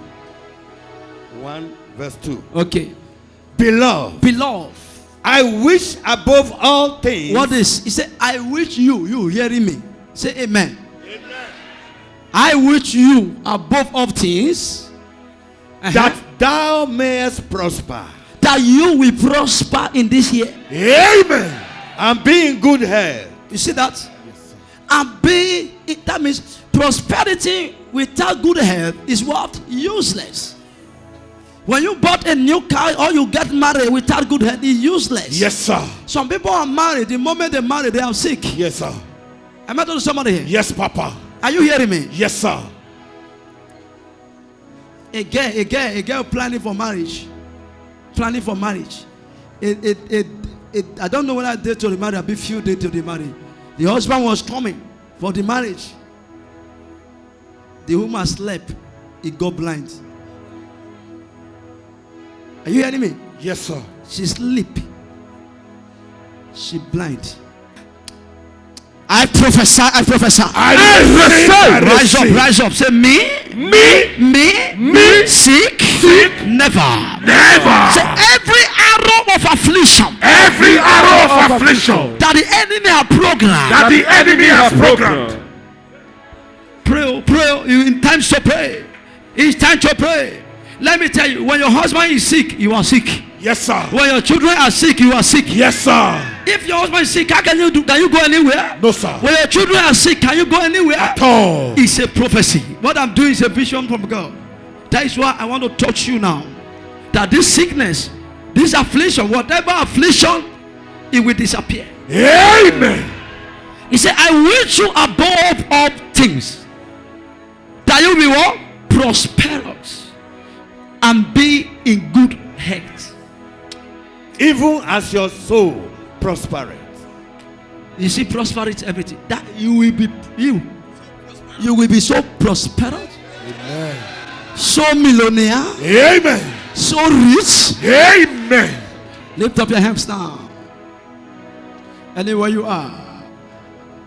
Speaker 5: 1 verse 2.
Speaker 1: Okay.
Speaker 5: Beloved,
Speaker 1: Beloved,
Speaker 5: I wish above all things.
Speaker 1: what is? He said, I wish you hearing me. Say amen. Amen. I wish you above all things
Speaker 5: that thou mayest prosper
Speaker 1: that you will prosper in this year.
Speaker 2: Amen.
Speaker 5: and be in good health.
Speaker 1: You see that? Yes, and that means prosperity without good health is what? Useless. When you bought a new car or you get married without good health, it's useless.
Speaker 2: Yes, sir.
Speaker 1: Some people are married. The moment they marry, they are sick.
Speaker 2: Yes, sir.
Speaker 1: Am I talking to somebody here?
Speaker 2: Yes, Papa.
Speaker 1: Are you hearing me?
Speaker 2: Yes, sir.
Speaker 1: A girl planning for marriage. Planning for marriage. I don't know whether day to the marriage, a bit few days to the marriage. The husband was coming for the marriage. The woman slept. He got blind. Are you hearing me?
Speaker 2: Yes, sir.
Speaker 1: She sleep. She blind. I prophesy.
Speaker 2: I
Speaker 1: Rise up, rise up. Say me. Me. Sick. Never. Say every arrow of affliction.
Speaker 2: Every arrow of affliction
Speaker 1: That the enemy has programmed.
Speaker 2: that the enemy has programmed.
Speaker 1: Pray. In times to pray. It's time to pray. Let me tell you, when your husband is sick, you are sick.
Speaker 2: Yes, sir.
Speaker 1: When your children are sick, you are sick.
Speaker 2: Yes, sir.
Speaker 1: If your husband is sick, how can you do? Can you go anywhere?
Speaker 2: No, sir.
Speaker 1: When your children are sick, can you go anywhere?
Speaker 2: At all.
Speaker 1: It's a prophecy. What I'm doing is a vision from God. That is why I want to touch you now. That this sickness, this affliction, whatever affliction, it will disappear.
Speaker 2: Amen.
Speaker 1: He said, I wish you above all things that you be what? Prosperous and be in good health.
Speaker 5: Even as your soul prospereth.
Speaker 1: You see, prosperity, everything. That you will be so prosperous.
Speaker 2: Amen.
Speaker 1: so millionaire,
Speaker 2: Amen.
Speaker 1: so rich.
Speaker 2: Amen.
Speaker 1: Lift up your hands now. Anywhere you are,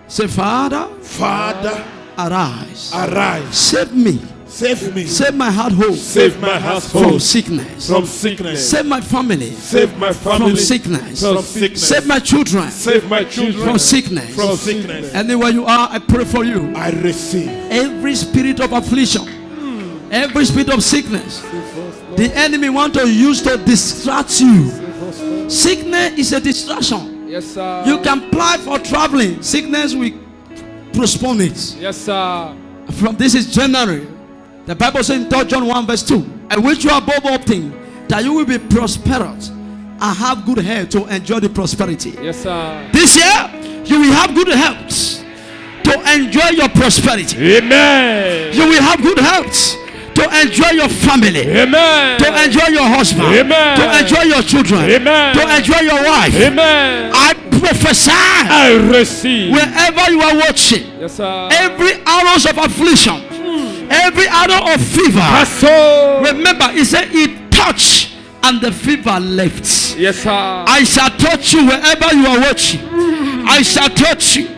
Speaker 1: say, Father,
Speaker 2: Father,
Speaker 1: arise.
Speaker 2: arise.
Speaker 1: Save me.
Speaker 2: Save me.
Speaker 1: Save my household
Speaker 2: Save my
Speaker 1: from
Speaker 2: household
Speaker 1: sickness.
Speaker 2: from sickness.
Speaker 1: Save my family
Speaker 2: Save my family
Speaker 1: from sickness.
Speaker 2: from sickness.
Speaker 1: Save my children
Speaker 2: Save my children
Speaker 1: from sickness.
Speaker 2: from sickness.
Speaker 1: Anywhere you are, I pray for you.
Speaker 2: I receive.
Speaker 1: Every spirit of affliction, every spirit of sickness, the enemy want to use to distract you. Sickness is a distraction.
Speaker 4: Yes, sir.
Speaker 1: You can apply for traveling. Sickness will postpone it.
Speaker 4: Yes, sir.
Speaker 1: From this is January. The Bible says in 3 John 1 verse 2, I wish you above all things that you will be prosperous and have good health to enjoy the prosperity.
Speaker 4: Yes, sir.
Speaker 1: This year, you will have good health to enjoy your prosperity.
Speaker 4: Amen.
Speaker 1: You will have good health to enjoy your family.
Speaker 4: Amen.
Speaker 1: To enjoy your husband.
Speaker 4: Amen.
Speaker 1: To enjoy your children.
Speaker 4: Amen.
Speaker 1: To enjoy your wife.
Speaker 4: Amen.
Speaker 1: I prophesy
Speaker 4: I receive.
Speaker 1: wherever you are watching,
Speaker 4: Yes, sir.
Speaker 1: every arrows of affliction, every arrow of fever.
Speaker 4: Pastor.
Speaker 1: Remember, he said he touched and the fever left.
Speaker 4: Yes, sir.
Speaker 1: I shall touch you wherever you are watching. I shall touch you.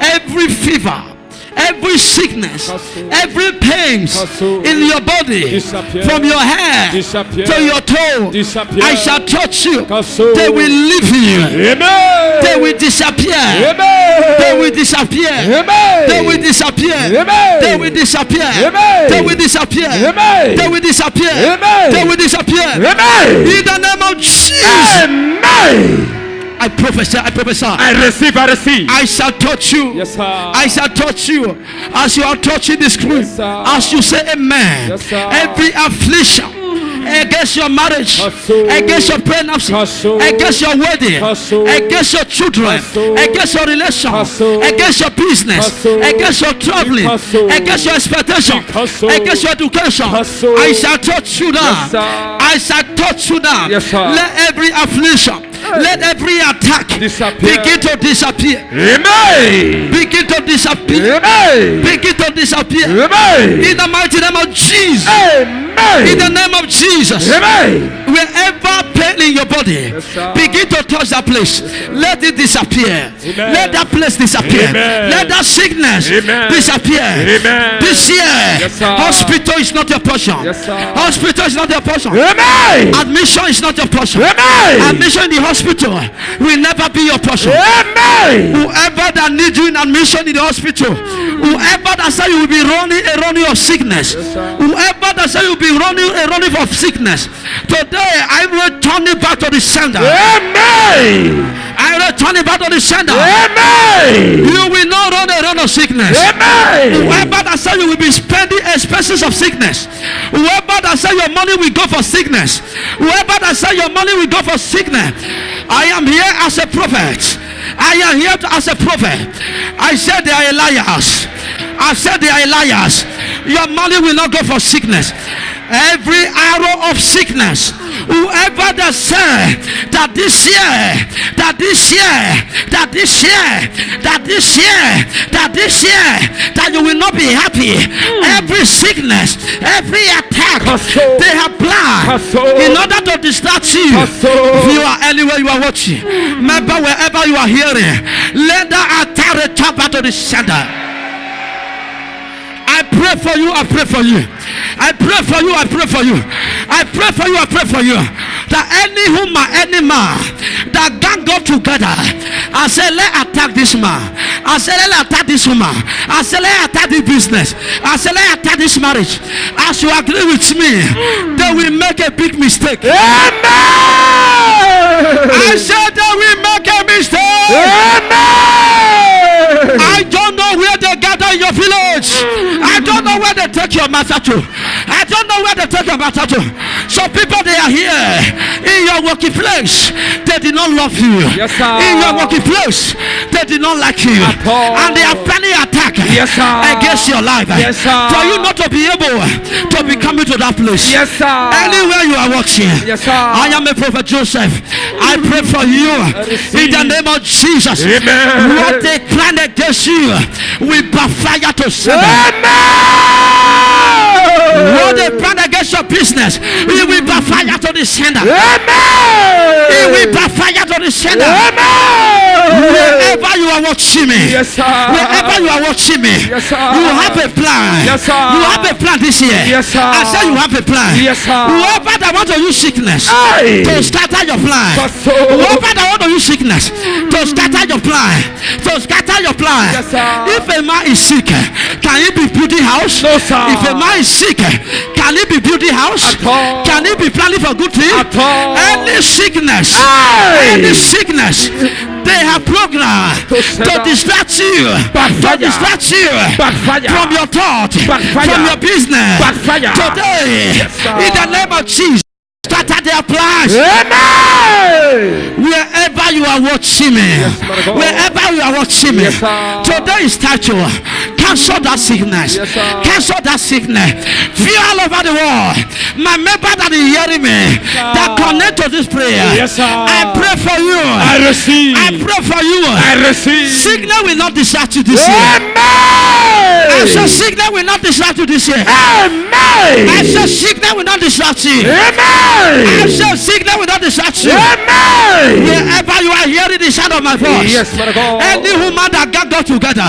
Speaker 1: Every fever, every sickness, every pains in your body,
Speaker 4: Disappear.
Speaker 1: from your hair
Speaker 4: Disappear.
Speaker 1: to your toe,
Speaker 4: Disappear.
Speaker 1: I shall touch you.
Speaker 4: Cancel.
Speaker 1: They will leave you.
Speaker 4: Amen.
Speaker 1: They will disappear.
Speaker 4: Amen.
Speaker 1: They will disappear.
Speaker 4: Amen.
Speaker 1: They will disappear.
Speaker 4: Amen.
Speaker 1: They will disappear.
Speaker 4: Amen.
Speaker 1: They will disappear.
Speaker 4: Amen.
Speaker 1: They will disappear.
Speaker 4: Amen.
Speaker 1: They will disappear.
Speaker 4: Amen.
Speaker 1: In the name of Jesus,
Speaker 4: Amen.
Speaker 1: I prophesy. I prophesy.
Speaker 4: I receive. I receive.
Speaker 1: I shall touch you.
Speaker 4: Yes, sir.
Speaker 1: I shall touch you as you are touching the screen.
Speaker 4: Yes, sir.
Speaker 1: As you say amen.
Speaker 4: Yes, sir.
Speaker 1: Every affliction against your marriage,
Speaker 4: Cancel.
Speaker 1: against your pregnancy,
Speaker 4: Cancel.
Speaker 1: against your wedding,
Speaker 4: Cancel.
Speaker 1: against your children,
Speaker 4: Cancel.
Speaker 1: against your relation,
Speaker 4: Cancel.
Speaker 1: against your business,
Speaker 4: Cancel.
Speaker 1: against your traveling,
Speaker 4: Cancel.
Speaker 1: against your expectation,
Speaker 4: Cancel.
Speaker 1: against your education.
Speaker 4: Cancel.
Speaker 1: I shall touch you now.
Speaker 4: Yes, sir.
Speaker 1: I shall touch you now.
Speaker 4: Yes, sir.
Speaker 1: Let every affliction, let every attack
Speaker 4: Disappear.
Speaker 1: begin to disappear.
Speaker 4: Amen.
Speaker 1: Begin to disappear.
Speaker 4: Amen.
Speaker 1: Begin to disappear.
Speaker 4: Amen.
Speaker 1: In the mighty name of Jesus.
Speaker 4: Amen.
Speaker 1: In the name of Jesus.
Speaker 4: Amen.
Speaker 1: Wherever pain in your body,
Speaker 4: Yes, sir.
Speaker 1: begin to touch that place. Let it disappear.
Speaker 4: Amen.
Speaker 1: Let that place disappear.
Speaker 4: Amen.
Speaker 1: Let that sickness
Speaker 4: Amen.
Speaker 1: disappear.
Speaker 4: Amen.
Speaker 1: This year,
Speaker 4: Yes, sir.
Speaker 1: hospital is not your portion.
Speaker 4: Yes, sir.
Speaker 1: Hospital is not your portion.
Speaker 4: Amen.
Speaker 1: Admission is not your portion.
Speaker 4: Amen.
Speaker 1: Admission in the hospital will never be your portion.
Speaker 4: Amen.
Speaker 1: Whoever that needs you in admission in the hospital, whoever that say you will be running a running of sickness,
Speaker 4: sir.
Speaker 1: whoever that say you will be running a running of sickness, today I return it back to the sender.
Speaker 4: Amen.
Speaker 1: I return it back to the sender.
Speaker 4: Amen.
Speaker 1: You will not run a run of sickness.
Speaker 4: Amen.
Speaker 1: Whoever that say you will be spending expenses of sickness, whoever that say your money will go for sickness, whoever that say your money will go for sickness, I am here as a prophet. I am here as a prophet. I said they are liars. I said they are liars. Your money will not go for sickness. Every arrow of sickness, whoever that say that this year, that this year, that this year, that this year, that this year, that you will not be happy. Every sickness, every attack,
Speaker 4: Cancel.
Speaker 1: they have planned
Speaker 4: Cancel.
Speaker 1: in order to distract you. If
Speaker 4: Cancel.
Speaker 1: you are anywhere you are watching, remember wherever you are hearing, let that attack return back to the sender. I pray for you, I pray for you. I pray for you, I pray for you. I pray for you, I pray for you. That any woman, any man that gang up together, I say let attack this man. I say let attack this woman. I say let attack this business. I say let attack this marriage. As you agree with me, they will make a big mistake.
Speaker 4: Amen.
Speaker 1: I said they will make a mistake.
Speaker 4: Amen.
Speaker 1: I don't know where they gather in your village. I don't know where they take your matter to. I don't know where they take your matter to. Some people, they are here in your working place. They did not love you.
Speaker 4: Yes, sir.
Speaker 1: In your working place, they did not like you.
Speaker 4: At all.
Speaker 1: And they are planning attack
Speaker 4: Yes, sir.
Speaker 1: against your life.
Speaker 4: Yes, sir.
Speaker 1: For you not to be able to be coming to that place.
Speaker 4: Yes, sir.
Speaker 1: Anywhere you are watching.
Speaker 4: Yes, sir.
Speaker 1: I am a prophet Joseph. I pray for you in the name of Jesus.
Speaker 4: Amen.
Speaker 1: What they plan against you will backfire to sender.
Speaker 4: Amen.
Speaker 1: What they plan against your business, it will backfire to the sender.
Speaker 2: Amen.
Speaker 1: It will backfire to the sender.
Speaker 2: Amen.
Speaker 1: Wherever you are watching me,
Speaker 2: Yes, sir.
Speaker 1: wherever you are watching me,
Speaker 2: Yes, sir.
Speaker 1: you have a plan.
Speaker 2: Yes, sir.
Speaker 1: You have a plan this year.
Speaker 2: Yes, sir.
Speaker 1: I say you have a plan.
Speaker 2: Yes, sir.
Speaker 1: Whoever that want to use sickness
Speaker 2: Aye.
Speaker 1: to scatter your plan,
Speaker 2: Pastor.
Speaker 1: whoever that want to use sickness to scatter your plan, to scatter your plan.
Speaker 2: Yes, sir.
Speaker 1: If a man is sick, can he be building house?
Speaker 2: No, sir.
Speaker 1: If a man is sick, can he be building house?
Speaker 2: At all.
Speaker 1: Can he be planning for good thing?
Speaker 2: At all.
Speaker 1: Any sickness,
Speaker 2: Aye.
Speaker 1: any sickness, they have programmed
Speaker 2: To set
Speaker 1: to
Speaker 2: up.
Speaker 1: distract you,
Speaker 2: Backfire.
Speaker 1: to distract you
Speaker 2: Backfire.
Speaker 1: from your thought,
Speaker 2: Backfire.
Speaker 1: from your business.
Speaker 2: Backfire.
Speaker 1: Today,
Speaker 2: Yes, sir.
Speaker 1: in the name of Jesus, scatter their plans.
Speaker 2: Amen.
Speaker 1: Wherever you are watching me,
Speaker 2: man of God.
Speaker 1: wherever you are watching me,
Speaker 2: Yes, sir.
Speaker 1: today is title. Cancel that sickness.
Speaker 2: Yes, sir.
Speaker 1: Cancel that sickness. Fear all over the world. My member that is hearing me, that connect to this prayer.
Speaker 2: Yes, sir.
Speaker 1: I pray for you.
Speaker 2: I receive.
Speaker 1: I pray for you.
Speaker 2: I receive.
Speaker 1: Sickness will not distract you this year. I
Speaker 2: Amen.
Speaker 1: said sickness will not distract you this year.
Speaker 2: Amen.
Speaker 1: I said sickness will not distract you. I
Speaker 2: Amen.
Speaker 1: said sickness will not distract you.
Speaker 2: Amen.
Speaker 1: Wherever you are hearing the sound of my voice,
Speaker 2: Yes, man of God.
Speaker 1: any woman that gather together,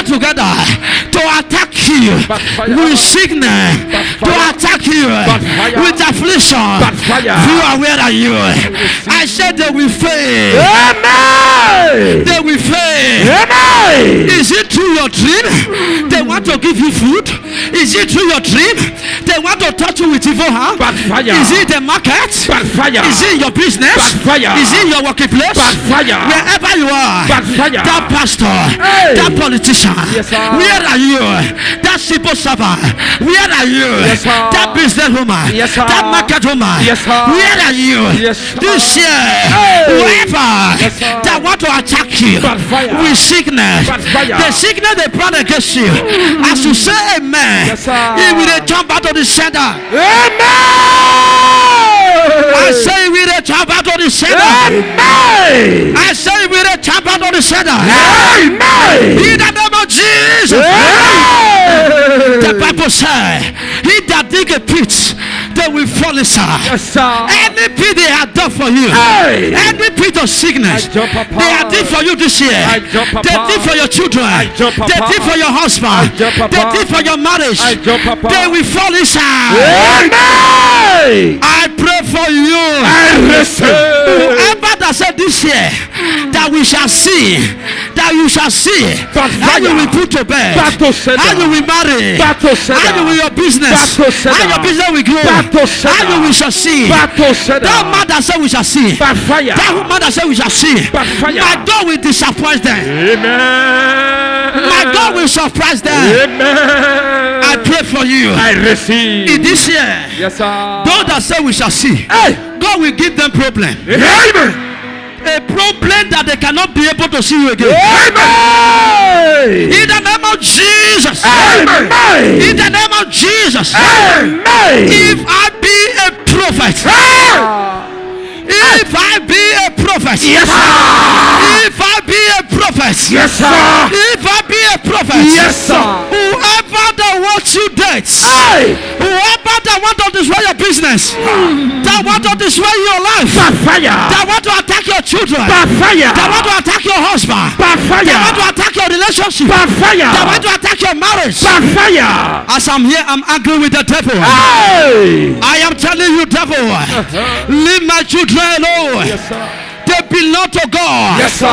Speaker 1: to attack you
Speaker 2: Backfire.
Speaker 1: with sickness, to
Speaker 2: Backfire.
Speaker 1: attack you
Speaker 2: Backfire.
Speaker 1: with affliction,
Speaker 2: Backfire.
Speaker 1: you are where are you? I said they will fail.
Speaker 2: Amen.
Speaker 1: They will fail.
Speaker 2: Amen.
Speaker 1: Is it through your dream? They want to give you food. Is it through your dream? They want to touch you with evil hand.
Speaker 2: Backfire.
Speaker 1: Is it the market?
Speaker 2: Backfire.
Speaker 1: Is it your business?
Speaker 2: Backfire.
Speaker 1: Is it your working place?
Speaker 2: Backfire.
Speaker 1: Wherever you are,
Speaker 2: Backfire.
Speaker 1: that pastor,
Speaker 2: Hey.
Speaker 1: that politician,
Speaker 2: Yes, sir.
Speaker 1: where are you? That civil servant, where are you?
Speaker 2: Yes, sir.
Speaker 1: That business woman,
Speaker 2: Yes, sir.
Speaker 1: that market woman,
Speaker 2: Yes, sir.
Speaker 1: where are you?
Speaker 2: Yes, sir.
Speaker 1: This year,
Speaker 2: Hey.
Speaker 1: whoever
Speaker 2: Yes, sir.
Speaker 1: that want to attack you
Speaker 2: Backfire.
Speaker 1: with sickness,
Speaker 2: Backfire.
Speaker 1: the sickness they plan against you, as you say amen,
Speaker 2: Yes, sir.
Speaker 1: he will jump out of the center.
Speaker 2: Amen.
Speaker 1: I say we will jump out of the center.
Speaker 2: Amen.
Speaker 1: I say we will jump out of the center.
Speaker 2: Amen.
Speaker 1: In the name of Jesus.
Speaker 2: Amen.
Speaker 1: The Bible says, he that dig a pit, they will fall inside.
Speaker 2: Yes, sir.
Speaker 1: Any pit they have done for you,
Speaker 2: Hey.
Speaker 1: any pit of sickness,
Speaker 2: I jump up,
Speaker 1: they have did for you this year.
Speaker 2: I jump up,
Speaker 1: They did for your children.
Speaker 2: I jump up,
Speaker 1: They did for your husband.
Speaker 2: I jump up,
Speaker 1: They did for your marriage.
Speaker 2: I jump up.
Speaker 1: They will fall inside.
Speaker 2: Amen.
Speaker 1: I pray for you.
Speaker 2: I receive.
Speaker 1: Whoever that said this year that we shall see, that you shall see, how you will put to bed,
Speaker 2: Battle center.
Speaker 1: how you will marry,
Speaker 2: Battle center.
Speaker 1: how you will your business,
Speaker 2: Battle center.
Speaker 1: how your business will grow,
Speaker 2: Battle center.
Speaker 1: how you will shall see.
Speaker 2: Battle center.
Speaker 1: That man that said we shall see,
Speaker 2: Backfire.
Speaker 1: that woman that said we shall see,
Speaker 2: Backfire.
Speaker 1: my God will disappoint them.
Speaker 2: Amen.
Speaker 1: My God will surprise them.
Speaker 2: Amen.
Speaker 1: I pray for you.
Speaker 2: I receive.
Speaker 1: In this year,
Speaker 2: Yes, sir.
Speaker 1: those that say we shall see,
Speaker 2: Hey.
Speaker 1: God will give them problem.
Speaker 2: Amen.
Speaker 1: A problem that they cannot be able to see you again.
Speaker 2: Amen.
Speaker 1: In the name of Jesus.
Speaker 2: Amen.
Speaker 1: In the name of Jesus.
Speaker 2: Amen.
Speaker 1: If I be a prophet. If I be a prophet.
Speaker 2: Yes, sir.
Speaker 1: If I be a prophet.
Speaker 2: Yes, sir.
Speaker 1: If I be a prophet.
Speaker 2: Yes, sir.
Speaker 1: Whoever that wants you dead.
Speaker 2: Hey.
Speaker 1: Whoever that want to destroy your business. That want to destroy your life.
Speaker 2: Backfire.
Speaker 1: That want to attack your children.
Speaker 2: Backfire.
Speaker 1: That want to attack your husband. That want
Speaker 2: Backfire.
Speaker 1: to attack your relationship.
Speaker 2: Backfire.
Speaker 1: That want to attack your marriage.
Speaker 2: Backfire.
Speaker 1: As I'm here, I'm angry with the devil.
Speaker 2: Hey.
Speaker 1: I am telling you, devil, leave my children alone.
Speaker 2: Yes, sir.
Speaker 1: They belong to God.
Speaker 2: Yes, sir.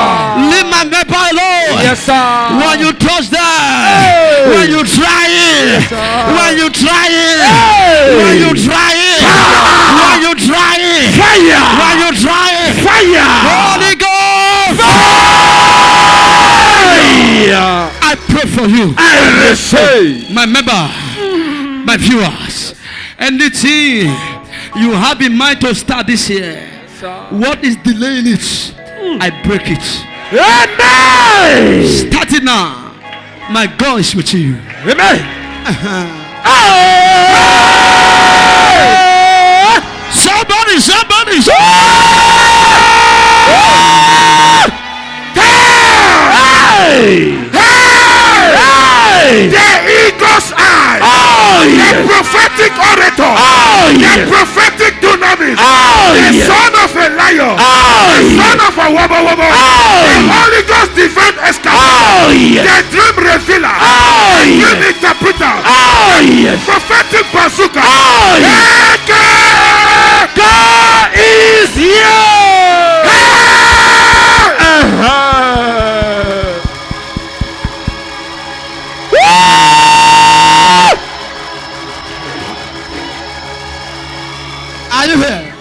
Speaker 1: Leave my member alone.
Speaker 2: Yes, sir.
Speaker 1: When you touch them,
Speaker 2: Hey.
Speaker 1: when you try it,
Speaker 2: sir.
Speaker 1: when you try it,
Speaker 2: Hey.
Speaker 1: when you try it, when you try it,
Speaker 2: Fire.
Speaker 1: when you try it,
Speaker 2: Fire.
Speaker 1: Holy Ghost,
Speaker 2: Fire.
Speaker 1: I pray for you.
Speaker 2: I receive.
Speaker 1: My member, my viewers, anything you have in mind to start this year, what is delaying it? I break it.
Speaker 2: Amen.
Speaker 1: Start it now. My God is with you.
Speaker 2: Amen.
Speaker 1: Somebody.
Speaker 2: Hey. Hey. The eagle's eye. Oh, The prophetic orator. The prophetic dunamis. The son of a lion. The son of a wobble wobble. The Holy Ghost divine escapade. The dream revealer. The dream interpreter. Prophetic bazooka.
Speaker 5: God is here.
Speaker 1: Are you here?